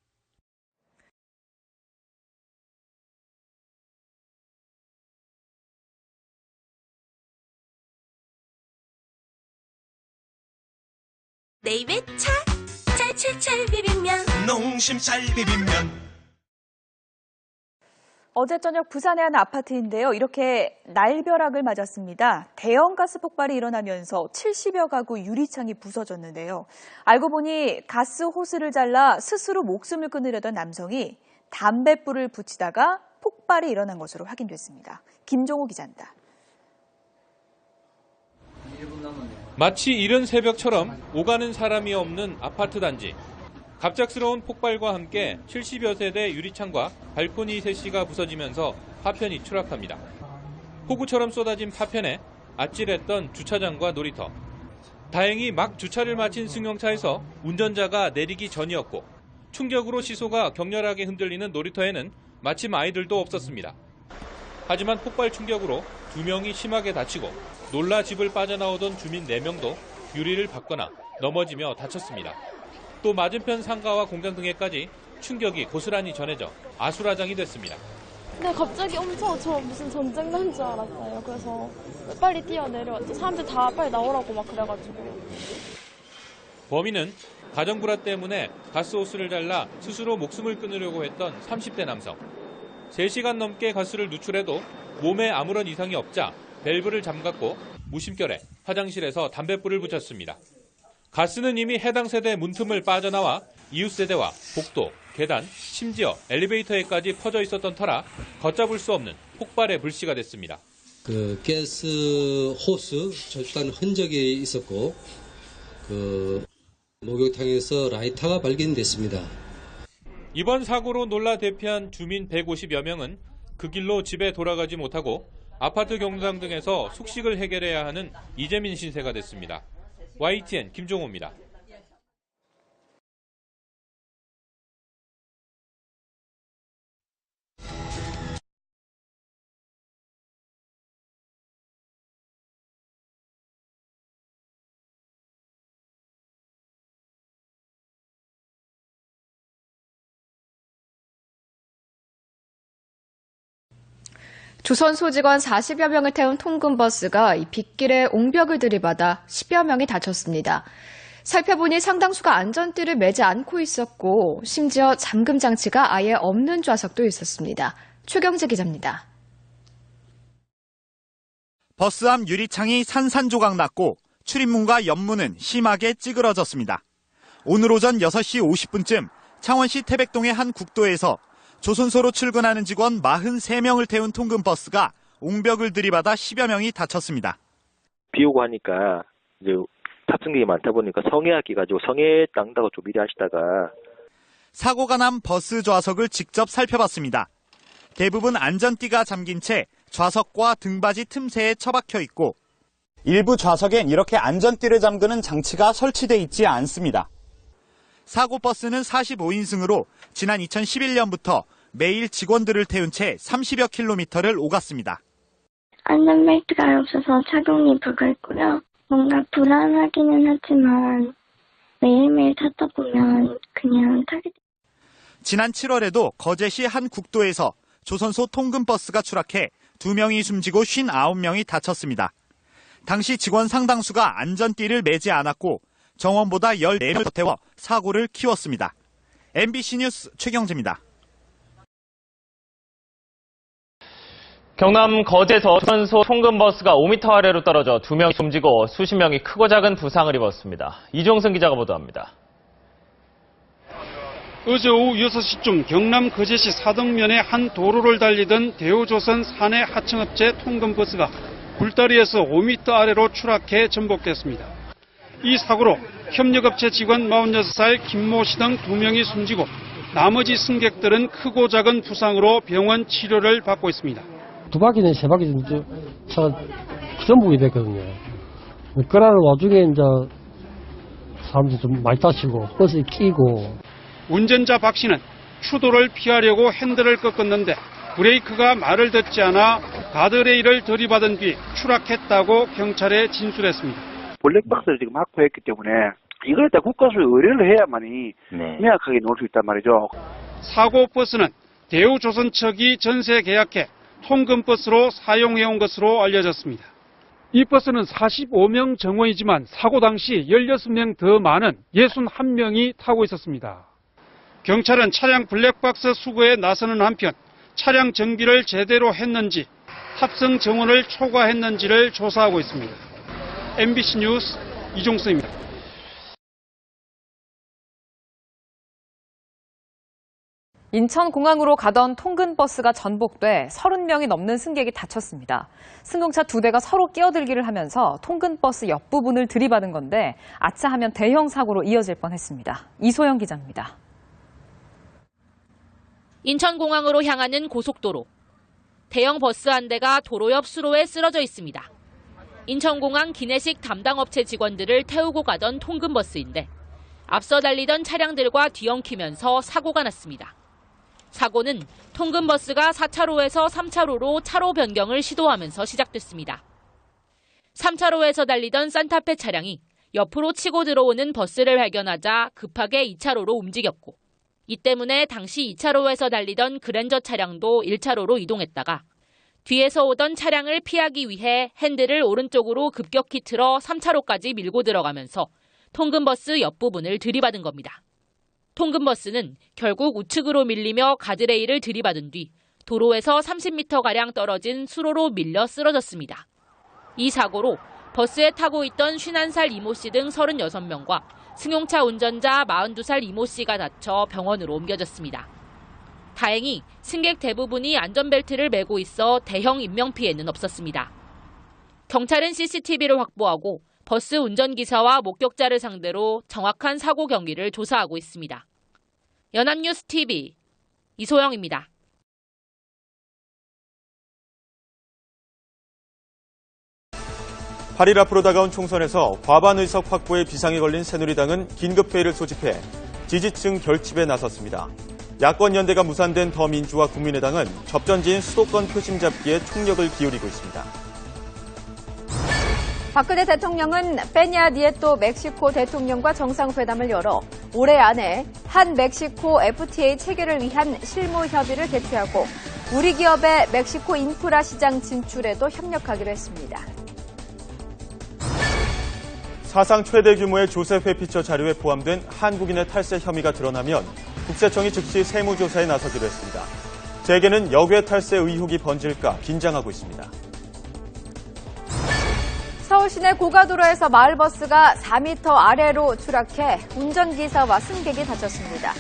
내 입에 찰찰찰 비빔면 농심찰 비빔면. 어제 저녁 부산의 한 아파트인데요. 이렇게 날벼락을 맞았습니다. 대형 가스 폭발이 일어나면서 70여 가구 유리창이 부서졌는데요. 알고 보니 가스 호스를 잘라 스스로 목숨을 끊으려던 남성이 담뱃불을 붙이다가 폭발이 일어난 것으로 확인됐습니다. 김종호 기자입니다. 마치 이른 새벽처럼 오가는 사람이 없는 아파트 단지. 갑작스러운 폭발과 함께 70여 세대 유리창과 발코니 세시가 부서지면서 파편이 추락합니다. 폭우처럼 쏟아진 파편에 아찔했던 주차장과 놀이터. 다행히 막 주차를 마친 승용차에서 운전자가 내리기 전이었고 충격으로 시소가 격렬하게 흔들리는 놀이터에는 마침 아이들도 없었습니다. 하지만 폭발 충격으로 2명이 심하게 다치고 놀라 집을 빠져나오던 주민 4명도 유리를 박거나 넘어지며 다쳤습니다. 또 맞은편 상가와 공장 등에까지 충격이 고스란히 전해져 아수라장이 됐습니다. 네, 갑자기 엄청 저 무슨 전쟁 난 줄 알았어요. 그래서 빨리 뛰어내려왔죠. 사람들 다 빨리 나오라고 막 그래가지고. 범인은 가정불화 때문에 가스호스를 잘라 스스로 목숨을 끊으려고 했던 30대 남성. 3시간 넘게 가스를 누출해도 몸에 아무런 이상이 없자 밸브를 잠갔고 무심결에 화장실에서 담뱃불을 붙였습니다. 가스는 이미 해당 세대 문틈을 빠져나와 이웃 세대와 복도, 계단, 심지어 엘리베이터에까지 퍼져 있었던 터라 걷잡을 수 없는 폭발의 불씨가 됐습니다. 가스 호스 절단 흔적이 있었고 목욕탕에서 라이터가 발견됐습니다. 이번 사고로 놀라 대피한 주민 150여 명은 그 길로 집에 돌아가지 못하고 아파트 경로당 등에서 숙식을 해결해야 하는 이재민 신세가 됐습니다. YTN 김종호입니다. 조선소 직원 40여 명을 태운 통근버스가 빗길에 옹벽을 들이받아 10여 명이 다쳤습니다. 살펴보니 상당수가 안전띠를 매지 않고 있었고 심지어 잠금 장치가 아예 없는 좌석도 있었습니다. 최경재 기자입니다. 버스 앞 유리창이 산산조각 났고 출입문과 옆문은 심하게 찌그러졌습니다. 오늘 오전 6시 50분쯤 창원시 태백동의 한 국도에서 조선소로 출근하는 직원 43명을 태운 통근버스가 옹벽을 들이받아 10여 명이 다쳤습니다. 비 오고 하니까 이제 탑승객이 많다 보니까 성애하기 가지고 성애 땅다고 좀 미리 하시다가 사고가 난 버스 좌석을 직접 살펴봤습니다. 대부분 안전띠가 잠긴 채 좌석과 등받이 틈새에 처박혀 있고 일부 좌석엔 이렇게 안전띠를 잠그는 장치가 설치돼 있지 않습니다. 사고 버스는 45인승으로 지난 2011년부터 매일 직원들을 태운 채 30여 킬로미터를 오갔습니다. 안전벨트가 없어서 착용이 불가했고요. 뭔가 불안하기는 하지만 매일매일 타다 보면 그냥 타게 돼요. 지난 7월에도 거제시 한 국도에서 조선소 통근버스가 추락해 2명이 숨지고 59명이 다쳤습니다. 당시 직원 상당수가 안전띠를 매지 않았고 정원보다 14명을 더 태워 사고를 키웠습니다. MBC 뉴스 최경재입니다. 경남 거제에서 조선소 통근버스가 5m 아래로 떨어져 2명이 숨지고 수십 명이 크고 작은 부상을 입었습니다. 이종승 기자가 보도합니다. 어제 오후 6시쯤 경남 거제시 사덕면의 한 도로를 달리던 대우조선 사내 하청업체 통근버스가 굴다리에서 5m 아래로 추락해 전복됐습니다. 이 사고로 협력업체 직원 46살 김모 씨 등 2명이 숨지고 나머지 승객들은 크고 작은 부상으로 병원 치료를 받고 있습니다. 2바퀴는 3바퀴 차가 전복이 됐거든요. 그러는 와중에 이제 사람들이 좀 많이 다치고 버스에 끼고. 운전자 박 씨는 추돌을 피하려고 핸들을 꺾었는데 브레이크가 말을 듣지 않아 가드레일을 들이받은 뒤 추락했다고 경찰에 진술했습니다. 블랙박스를 지금 확보했기 때문에 이걸 다 국가수에 의뢰를 해야만이 명확하게 놓을 수 있단 말이죠. 사고 버스는 대우조선척이 전세 계약해 통근버스로 사용해온 것으로 알려졌습니다. 이 버스는 45명 정원이지만 사고 당시 16명 더 많은 61명이 타고 있었습니다. 경찰은 차량 블랙박스 수거에 나서는 한편 차량 정비를 제대로 했는지 탑승 정원을 초과했는지를 조사하고 있습니다. MBC 뉴스 이종수입니다. 인천공항으로 가던 통근버스가 전복돼 30명이 넘는 승객이 다쳤습니다. 승용차 2대가 서로 끼어들기를 하면서 통근버스 옆부분을 들이받은 건데 아차 하면 대형 사고로 이어질 뻔했습니다. 이소영 기자입니다. 인천공항으로 향하는 고속도로. 대형 버스 한 대가 도로 옆 수로에 쓰러져 있습니다. 인천공항 기내식 담당 업체 직원들을 태우고 가던 통근버스인데 앞서 달리던 차량들과 뒤엉키면서 사고가 났습니다. 사고는 통근버스가 4차로에서 3차로로 차로 변경을 시도하면서 시작됐습니다. 3차로에서 달리던 산타페 차량이 옆으로 치고 들어오는 버스를 발견하자 급하게 2차로로 움직였고 이 때문에 당시 2차로에서 달리던 그랜저 차량도 1차로로 이동했다가 뒤에서 오던 차량을 피하기 위해 핸들을 오른쪽으로 급격히 틀어 3차로까지 밀고 들어가면서 통근버스 옆부분을 들이받은 겁니다. 통근버스는 결국 우측으로 밀리며 가드레일을 들이받은 뒤 도로에서 30m가량 떨어진 수로로 밀려 쓰러졌습니다. 이 사고로 버스에 타고 있던 51살 이모 씨 등 36명과 승용차 운전자 42살 이모 씨가 다쳐 병원으로 옮겨졌습니다. 다행히 승객 대부분이 안전벨트를 매고 있어 대형 인명피해는 없었습니다. 경찰은 CCTV를 확보하고 버스 운전기사와 목격자를 상대로 정확한 사고 경위를 조사하고 있습니다. 연합뉴스 TV 이소영입니다. 8일 앞으로 다가온 총선에서 과반 의석 확보에 비상이 걸린 새누리당은 긴급회의를 소집해 지지층 결집에 나섰습니다. 야권 연대가 무산된 더민주와 국민의당은 접전지인 수도권 표심 잡기에 총력을 기울이고 있습니다. 박근혜 대통령은 페냐 니에토 멕시코 대통령과 정상회담을 열어 올해 안에 한 멕시코 FTA 체결을 위한 실무 협의를 개최하고 우리 기업의 멕시코 인프라 시장 진출에도 협력하기로 했습니다. 사상 최대 규모의 조세 회피처 자료에 포함된 한국인의 탈세 혐의가 드러나면 국세청이 즉시 세무조사에 나서기로 했습니다. 재계는 역외 탈세 의혹이 번질까 긴장하고 있습니다. 서울 시내 고가도로에서 마을버스가 4m 아래로 추락해 운전기사와 승객이 다쳤습니다.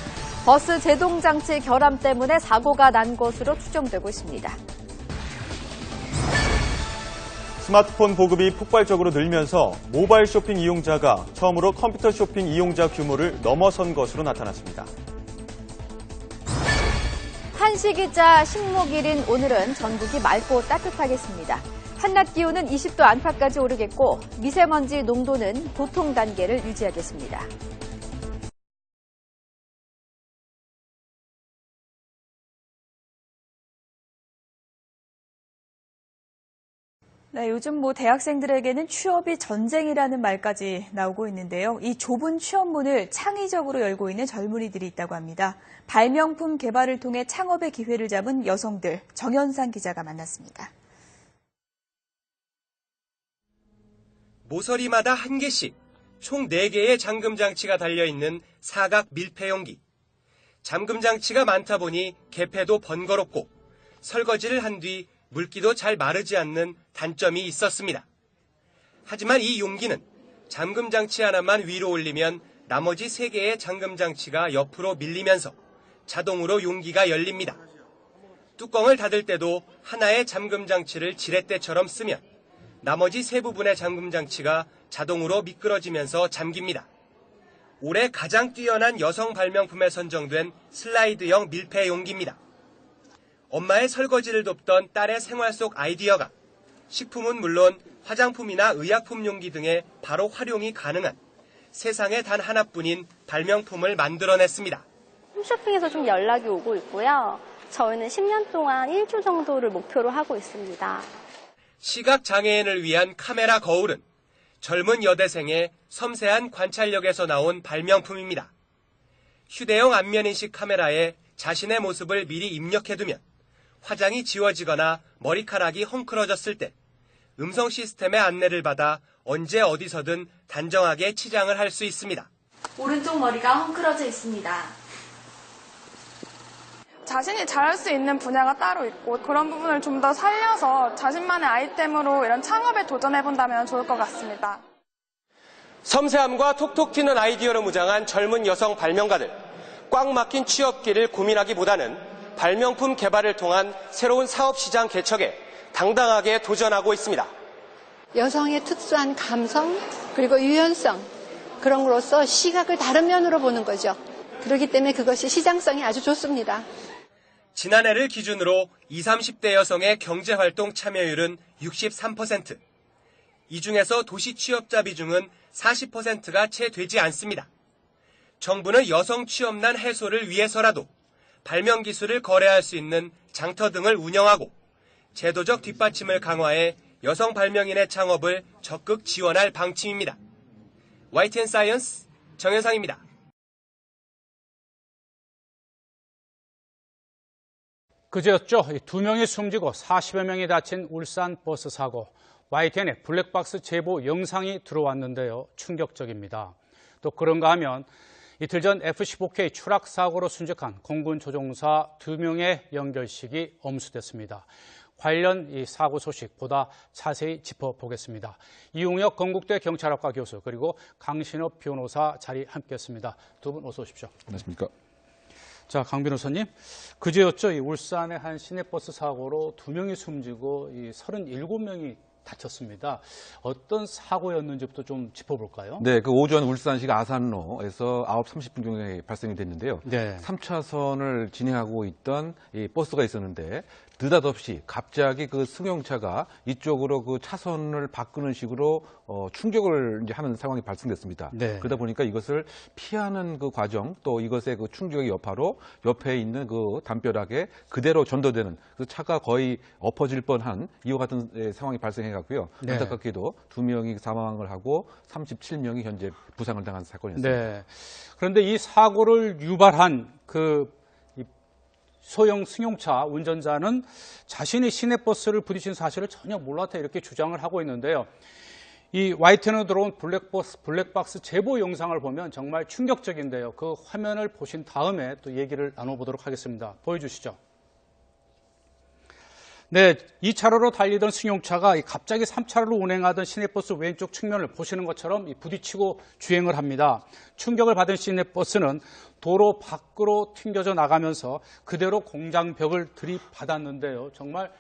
버스 제동장치 결함 때문에 사고가 난 것으로 추정되고 있습니다. 스마트폰 보급이 폭발적으로 늘면서 모바일 쇼핑 이용자가 처음으로 컴퓨터 쇼핑 이용자 규모를 넘어선 것으로 나타났습니다. 한식이자 식목일인 오늘은 전국이 맑고 따뜻하겠습니다. 한낮 기온은 20도 안팎까지 오르겠고 미세먼지 농도는 보통 단계를 유지하겠습니다. 네, 요즘 대학생들에게는 취업이 전쟁이라는 말까지 나오고 있는데요. 이 좁은 취업문을 창의적으로 열고 있는 젊은이들이 있다고 합니다. 발명품 개발을 통해 창업의 기회를 잡은 여성들, 정현상 기자가 만났습니다. 모서리마다 한 개씩 총 4개의 잠금장치가 달려있는 사각 밀폐용기. 잠금장치가 많다 보니 개폐도 번거롭고 설거지를 한 뒤 물기도 잘 마르지 않는 단점이 있었습니다. 하지만 이 용기는 잠금장치 하나만 위로 올리면 나머지 3개의 잠금장치가 옆으로 밀리면서 자동으로 용기가 열립니다. 뚜껑을 닫을 때도 하나의 잠금장치를 지렛대처럼 쓰면 나머지 3부분의 잠금장치가 자동으로 미끄러지면서 잠깁니다. 올해 가장 뛰어난 여성 발명품에 선정된 슬라이드형 밀폐 용기입니다. 엄마의 설거지를 돕던 딸의 생활 속 아이디어가 식품은 물론 화장품이나 의약품 용기 등에 바로 활용이 가능한 세상에 단 하나뿐인 발명품을 만들어냈습니다. 홈쇼핑에서 좀 연락이 오고 있고요. 저희는 10년 동안 1조 정도를 목표로 하고 있습니다. 시각장애인을 위한 카메라 거울은 젊은 여대생의 섬세한 관찰력에서 나온 발명품입니다. 휴대용 안면인식 카메라에 자신의 모습을 미리 입력해두면 화장이 지워지거나 머리카락이 헝클어졌을 때 음성 시스템의 안내를 받아 언제 어디서든 단정하게 치장을 할 수 있습니다. 오른쪽 머리가 헝클어져 있습니다. 자신이 잘할 수 있는 분야가 따로 있고 그런 부분을 좀 더 살려서 자신만의 아이템으로 이런 창업에 도전해본다면 좋을 것 같습니다. 섬세함과 톡톡 튀는 아이디어로 무장한 젊은 여성 발명가들. 꽉 막힌 취업길을 고민하기보다는 발명품 개발을 통한 새로운 사업시장 개척에 당당하게 도전하고 있습니다. 여성의 특수한 감성 그리고 유연성 그런 거로서 시각을 다른 면으로 보는 거죠. 그렇기 때문에 그것이 시장성이 아주 좋습니다. 지난해를 기준으로 20, 30대 여성의 경제활동 참여율은 63%. 이 중에서 도시 취업자 비중은 40%가 채 되지 않습니다. 정부는 여성 취업난 해소를 위해서라도 발명 기술을 거래할 수 있는 장터 등을 운영하고 제도적 뒷받침을 강화해 여성 발명인의 창업을 적극 지원할 방침입니다. YTN 사이언스 정현상입니다. 그제였죠. 2명이 숨지고 40여 명이 다친 울산 버스 사고. YTN에 블랙박스 제보 영상이 들어왔는데요. 충격적입니다. 또 그런가 하면 이틀 전 F-15K 추락 사고로 순직한 공군 조종사 2명의 연결식이 엄수됐습니다. 관련 이 사고 소식 보다 자세히 짚어보겠습니다. 이용혁 건국대 경찰학과 교수 그리고 강신업 변호사 자리 함께했습니다. 두 분 어서 오십시오. 안녕하십니까. 자, 강 변호사님, 그제였죠. 이 울산의 한 시내버스 사고로 2명이 숨지고 이 37명이 다쳤습니다. 어떤 사고였는지부터 좀 짚어볼까요? 네, 그 오전 울산시 아산로에서 9시 30분경에 발생이 됐는데요. 네. 3차선을 진행하고 있던 이 버스가 있었는데 느닷없이 갑자기 그 승용차가 이쪽으로 그 차선을 바꾸는 식으로 충격을 이제 하는 상황이 발생됐습니다. 네. 그러다 보니까 이것을 피하는 그 과정 또 이것의 그 충격의 여파로 옆에 있는 그 담벼락에 그대로 전도되는 그 차가 거의 엎어질 뻔한 이와 같은 상황이 발생해갔고요. 네. 안타깝게도 2명이 사망을 하고 37명이 현재 부상을 당한 사건이었습니다. 네. 그런데 이 사고를 유발한 그 소형 승용차 운전자는 자신이 시내버스를 부딪힌 사실을 전혀 몰랐다 이렇게 주장을 하고 있는데요. 이 YTN으로 들어온 블랙박스 제보 영상을 보면 정말 충격적인데요. 그 화면을 보신 다음에 또 얘기를 나눠보도록 하겠습니다. 보여주시죠. 네, 2차로로 달리던 승용차가 갑자기 3차로로 운행하던 시내버스 왼쪽 측면을 보시는 것처럼 부딪히고 주행을 합니다. 충격을 받은 시내버스는 도로 밖으로 튕겨져 나가면서 그대로 공장벽을 들이받았는데요. 정말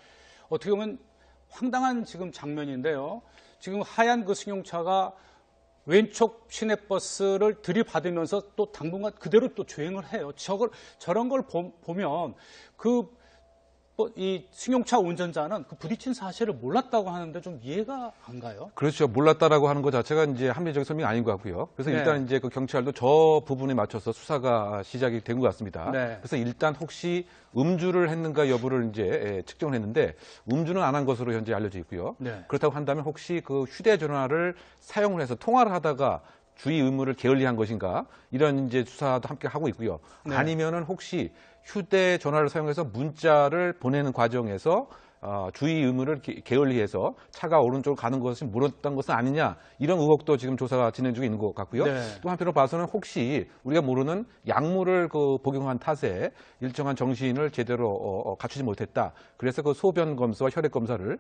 어떻게 보면 황당한 지금 장면인데요. 지금 하얀 그 승용차가 왼쪽 시내버스를 들이받으면서 또 당분간 그대로 또 주행을 해요. 저런 걸 보면 이 승용차 운전자는 그 부딪힌 사실을 몰랐다고 하는데 좀 이해가 안 가요? 그렇죠. 몰랐다라고 하는 것 자체가 이제 합리적인 설명이 아닌 것 같고요. 그래서 네. 일단 이제 그 경찰도 저 부분에 맞춰서 수사가 시작이 된 것 같습니다. 네. 그래서 일단 혹시 음주를 했는가 여부를 이제 측정을 했는데 음주는 안 한 것으로 현재 알려져 있고요. 네. 그렇다고 한다면 혹시 그 휴대전화를 사용을 해서 통화를 하다가 주의 의무를 게을리한 것인가 이런 이제 수사도 함께 하고 있고요. 네. 아니면은 혹시 휴대전화를 사용해서 문자를 보내는 과정에서 주의 의무를 게을리해서 차가 오른쪽으로 가는 것이 물었던 것은 아니냐 이런 의혹도 지금 조사가 진행 중에 있는 것 같고요. 네. 또 한편으로 봐서는 혹시 우리가 모르는 약물을 복용한 탓에 일정한 정신을 제대로 갖추지 못했다. 그래서 그 소변 검사와 혈액 검사를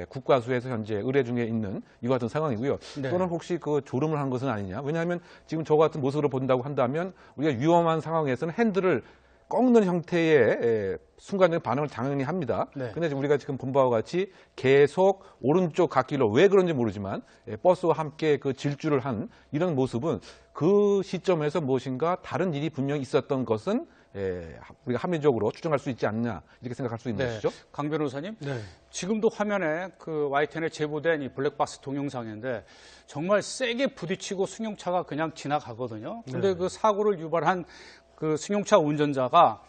국과수에서 현재 의뢰 중에 있는 이와 같은 상황이고요. 네. 또는 혹시 그 졸음을 한 것은 아니냐. 왜냐하면 지금 저 같은 모습으로 본다고 한다면 우리가 위험한 상황에서는 핸들을 꺾는 형태의 순간적인 반응을 당연히 합니다. 그런데 네. 우리가 지금 본 바와 같이 계속 오른쪽 갓길로 왜 그런지 모르지만 버스와 함께 그 질주를 한 이런 모습은 그 시점에서 무엇인가 다른 일이 분명히 있었던 것은 우리가 합리적으로 추정할 수 있지 않냐 이렇게 생각할 수 있는 네. 것이죠. 강 변호사님, 네. 지금도 화면에 그 YTN에 제보된 이 블랙박스 동영상인데 정말 세게 부딪히고 승용차가 그냥 지나가거든요. 근데 네. 그 사고를 유발한 그 승용차 운전자가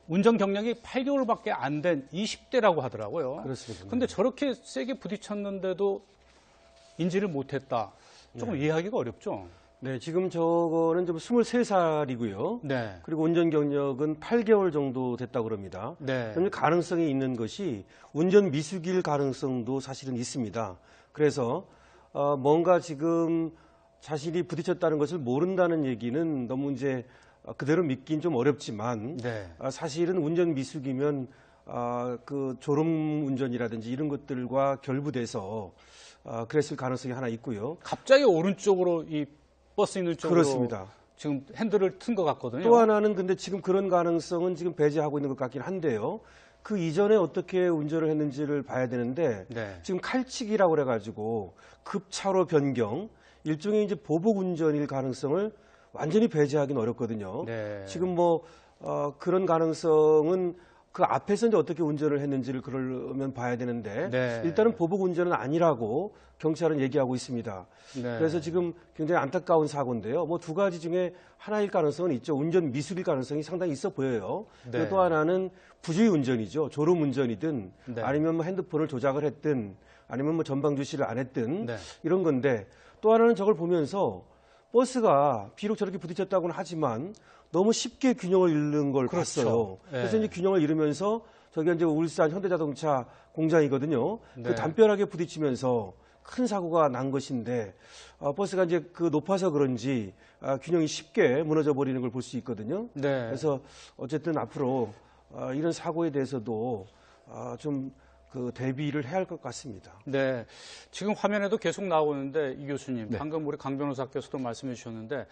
운전 경력이 8개월밖에 안 된 20대라고 하더라고요. 그렇습니다. 근데 저렇게 세게 부딪혔는데도 인지를 못했다. 조금 이해하기가 어렵죠. 네, 지금 저거는 좀 23살이고요. 네. 그리고 운전 경력은 8개월 정도 됐다고 그럽니다. 네. 그러면 가능성이 있는 것이 운전 미숙일 가능성도 사실은 있습니다. 그래서 뭔가 지금 자신이 부딪혔다는 것을 모른다는 얘기는 너무 이제 그대로 믿긴 좀 어렵지만 네. 사실은 운전 미숙이면 그 졸음 운전이라든지 이런 것들과 결부돼서 그랬을 가능성이 하나 있고요. 갑자기 오른쪽으로 이 버스 있는 쪽으로 그렇습니다. 지금 핸들을 튼 것 같거든요. 또 하나는 근데 지금 그런 가능성은 지금 배제하고 있는 것 같긴 한데요. 그 이전에 어떻게 운전을 했는지를 봐야 되는데 네. 지금 칼치기라고 그래가지고 급차로 변경, 일종의 이제 보복 운전일 가능성을 완전히 배제하기는 어렵거든요. 네. 지금 그런 가능성은 그 앞에서 이제 어떻게 운전을 했는지를 그러면 봐야 되는데 네. 일단은 보복 운전은 아니라고 경찰은 얘기하고 있습니다. 네. 그래서 지금 굉장히 안타까운 사고인데요. 두 가지 중에 하나일 가능성은 있죠. 운전 미숙일 가능성이 상당히 있어 보여요. 네. 또 하나는 부주의 운전이죠. 졸음 운전이든 네. 아니면 핸드폰을 조작을 했든 아니면 전방 주시를 안 했든 네. 이런 건데 또 하나는 저걸 보면서 버스가 비록 저렇게 부딪혔다고는 하지만 너무 쉽게 균형을 잃는 걸 그렇죠. 봤어요. 네. 그래서 이제 균형을 잃으면서 저기 이제 울산 현대자동차 공장이거든요. 네. 그 담벼락에 부딪히면서 큰 사고가 난 것인데 버스가 이제 그 높아서 그런지 균형이 쉽게 무너져 버리는 걸 볼 수 있거든요. 네. 그래서 어쨌든 앞으로 이런 사고에 대해서도 좀 그 대비를 해야 할 것 같습니다. 네, 지금 화면에도 계속 나오는데 이 교수님, 방금 우리 강 변호사께서도 말씀해 주셨는데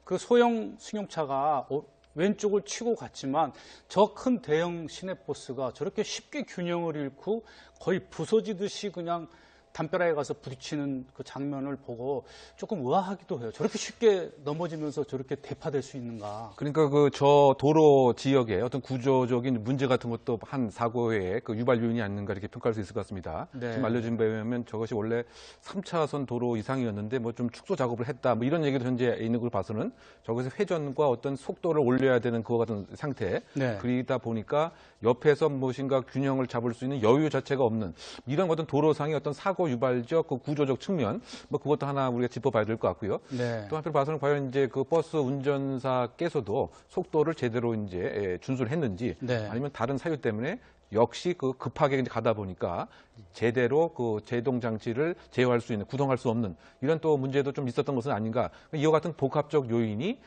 그 소형 승용차가 왼쪽을 치고 갔지만 저 큰 대형 시내버스가 저렇게 쉽게 균형을 잃고 거의 부서지듯이 그냥 담벼락에 가서 부딪히는 그 장면을 보고 조금 의아하기도 해요. 저렇게 쉽게 넘어지면서 저렇게 대파될 수 있는가. 그러니까 그 저 도로 지역에 어떤 구조적인 문제 같은 것도 한 사고의 그 유발 요인이 아닌가 이렇게 평가할 수 있을 것 같습니다. 네. 지금 알려진 바에 의하면 저것이 원래 3차선 도로 이상이었는데 뭐 좀 축소 작업을 했다 뭐 이런 얘기도 현재 있는 걸 봐서는 저것이 회전과 어떤 속도를 올려야 되는 그와 같은 상태. 네. 그러다 보니까 옆에서 무엇인가 균형을 잡을 수 있는 여유 자체가 없는 이런 어떤 도로상의 어떤 사고 유발적 그 구조적 측면 뭐 그것도 하나 우리가 짚어봐야 될 것 같고요. 네. 또 한편 봐서는 과연 이제 그 버스 운전사께서도 속도를 제대로 이제 준수를 했는지 네. 아니면 다른 사유 때문에 역시 그 급하게 이제 가다 보니까 제대로 그 제동 장치를 제어할 수 있는 구동할 수 없는 이런 또 문제도 좀 있었던 것은 아닌가. 이와 같은 복합적 요인이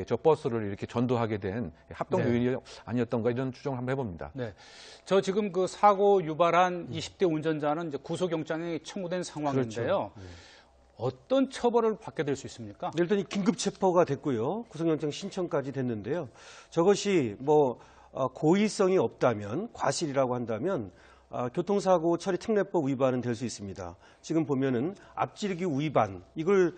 저 버스를 이렇게 전도하게 된 합동 네. 요인이 아니었던가 이런 추정을 한번 해봅니다. 네. 저 지금 그 사고 유발한 20대 운전자는 이제 구속영장이 청구된 상황인데요. 그렇죠. 어떤 처벌을 받게 될 수 있습니까? 일단 이 긴급 체포가 됐고요. 구속영장 신청까지 됐는데요. 저것이 뭐 고의성이 없다면, 과실이라고 한다면 교통사고 처리 특례법 위반은 될 수 있습니다. 지금 보면은 앞지르기 위반, 이걸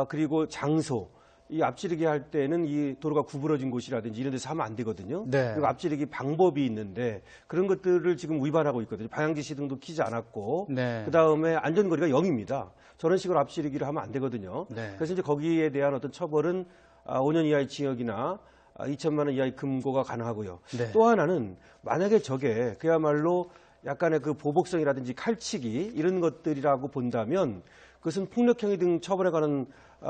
그리고 장소, 이 앞지르기 할 때는 이 도로가 구부러진 곳이라든지 이런 데서 하면 안 되거든요. 네. 그리고 앞지르기 방법이 있는데 그런 것들을 지금 위반하고 있거든요. 방향지시 등도 켜지 않았고, 네. 그다음에 안전거리가 0입니다. 저런 식으로 앞지르기를 하면 안 되거든요. 네. 그래서 이제 거기에 대한 어떤 처벌은 5년 이하의 징역이나 2천만 원 이하의 금고가 가능하고요. 네. 또 하나는 만약에 저게 그야말로 약간의 그 보복성이라든지 칼치기 이런 것들이라고 본다면 그것은 폭력행위 등 처벌에 관한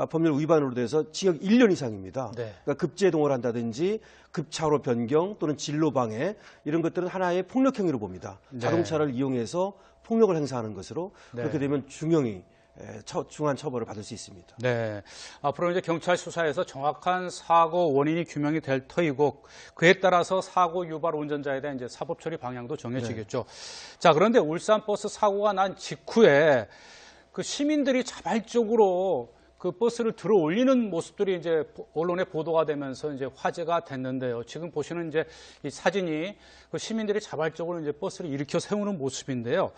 법률 위반으로 돼서 징역 1년 이상입니다. 네. 그러니까 급제동을 한다든지 급차로 변경 또는 진로방해 이런 것들은 하나의 폭력행위로 봅니다. 네. 자동차를 이용해서 폭력을 행사하는 것으로 네. 그렇게 되면 중형이 중한 처벌을 받을 수 있습니다. 네. 앞으로 이제 경찰 수사에서 정확한 사고 원인이 규명이 될 터이고 그에 따라서 사고 유발 운전자에 대한 이제 사법 처리 방향도 정해지겠죠. 자, 그런데 울산 버스 사고가 난 직후에 그 시민들이 자발적으로 그 버스를 들어 올리는 모습들이 이제 언론에 보도가 되면서 이제 화제가 됐는데요. 지금 보시는 이제 이 사진이 그 시민들이 자발적으로 이제 버스를 일으켜 세우는 모습인데요.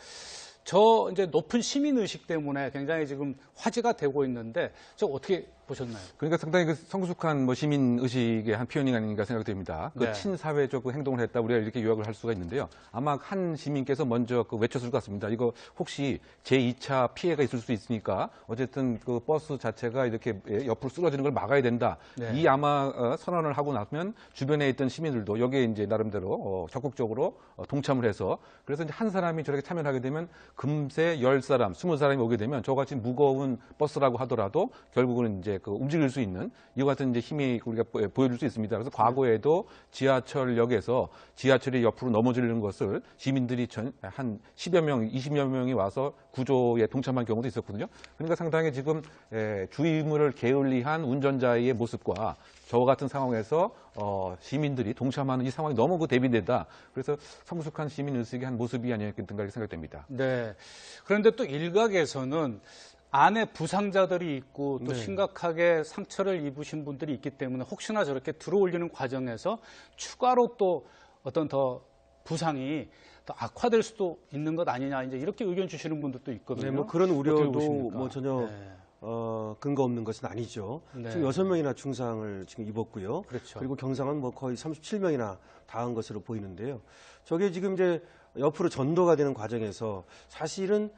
저 이제 높은 시민 의식 때문에 굉장히 지금 화제가 되고 있는데 저 어떻게 보셨나요? 그러니까 상당히 그 성숙한 뭐 시민 의식의 한 표현이 아닌가 생각됩니다. 그 네. 친사회적 그 행동을 했다 우리가 이렇게 요약을 할 수가 있는데요. 아마 한 시민께서 먼저 그 외쳤을 것 같습니다. 이거 혹시 제2차 피해가 있을 수 있으니까 어쨌든 그 버스 자체가 이렇게 옆으로 쓰러지는 걸 막아야 된다. 네. 이 아마 선언을 하고 나면 주변에 있던 시민들도 여기에 이제 나름대로 적극적으로 동참을 해서 그래서 이제 한 사람이 저렇게 참여를 하게 되면 금세 10사람, 20사람이 오게 되면 저같이 무거운 버스라고 하더라도 결국은 이제 그 움직일 수 있는 이와 같은 이제 힘이 우리가 보여줄 수 있습니다. 그래서 과거에도 지하철역에서 지하철이 옆으로 넘어지는 것을 시민들이 한 10여 명, 20여 명이 와서 구조에 동참한 경우도 있었거든요. 그러니까 상당히 지금 주의무를 게을리한 운전자의 모습과 저와 같은 상황에서 시민들이 동참하는 이 상황이 너무 그 대비되다. 그래서 성숙한 시민 의식의 한 모습이 아니었던가 이렇게 생각됩니다. 네. 그런데 또 일각에서는 안에 부상자들이 있고 또 네. 심각하게 상처를 입으신 분들이 있기 때문에 혹시나 저렇게 들어올리는 과정에서 추가로 또 어떤 더 부상이 더 악화될 수도 있는 것 아니냐 이제 이렇게 의견 주시는 분들도 있거든요. 네, 뭐 그런 어떻게 우려도 보십니까? 뭐 전혀 네. 근거 없는 것은 아니죠. 네. 지금 6명이나 중상을 지금 입었고요. 그렇죠. 그리고 경상은 뭐 거의 37명이나 당한 것으로 보이는데요. 저게 지금 이제 옆으로 전도가 되는 과정에서 사실은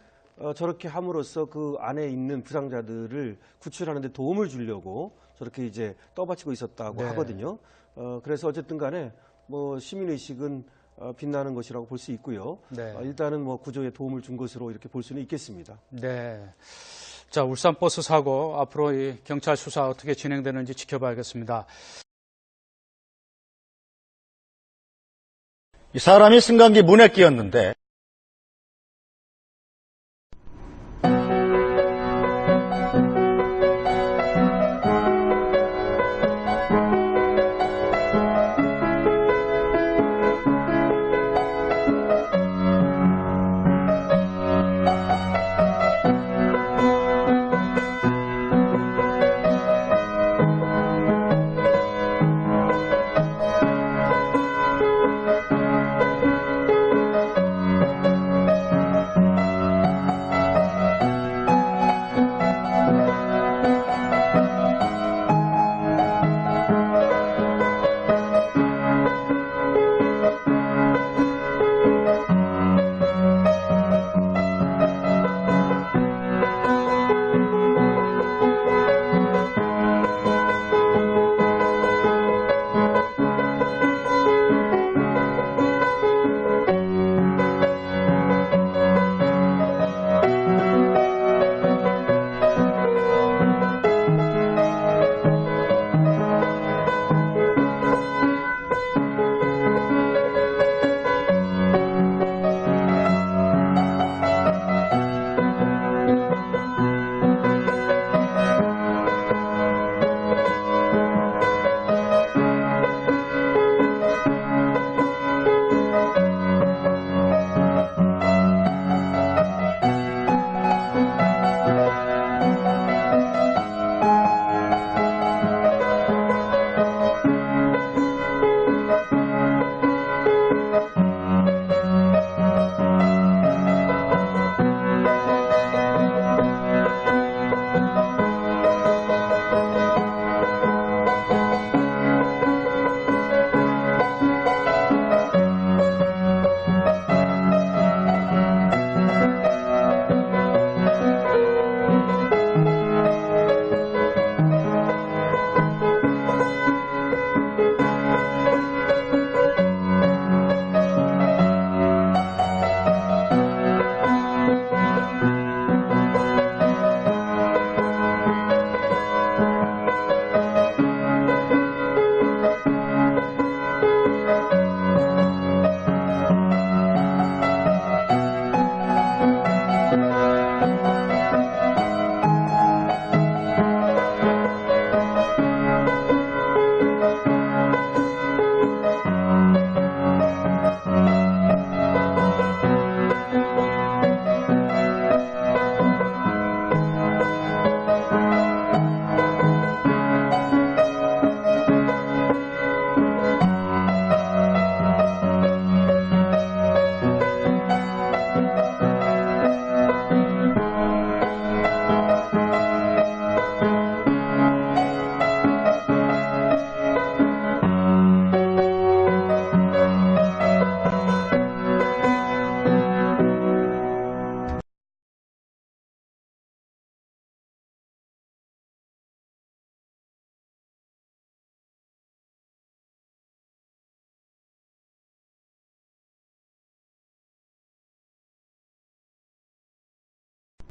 저렇게 함으로써 그 안에 있는 부상자들을 구출하는 데 도움을 주려고 저렇게 이제 떠받치고 있었다고 네. 하거든요. 그래서 어쨌든 간에 뭐 시민의식은 빛나는 것이라고 볼 수 있고요. 네. 일단은 뭐 구조에 도움을 준 것으로 이렇게 볼 수는 있겠습니다. 네. 자, 울산 버스 사고 앞으로 이 경찰 수사 어떻게 진행되는지 지켜봐야겠습니다. 이 사람이 승강기 문에 끼었는데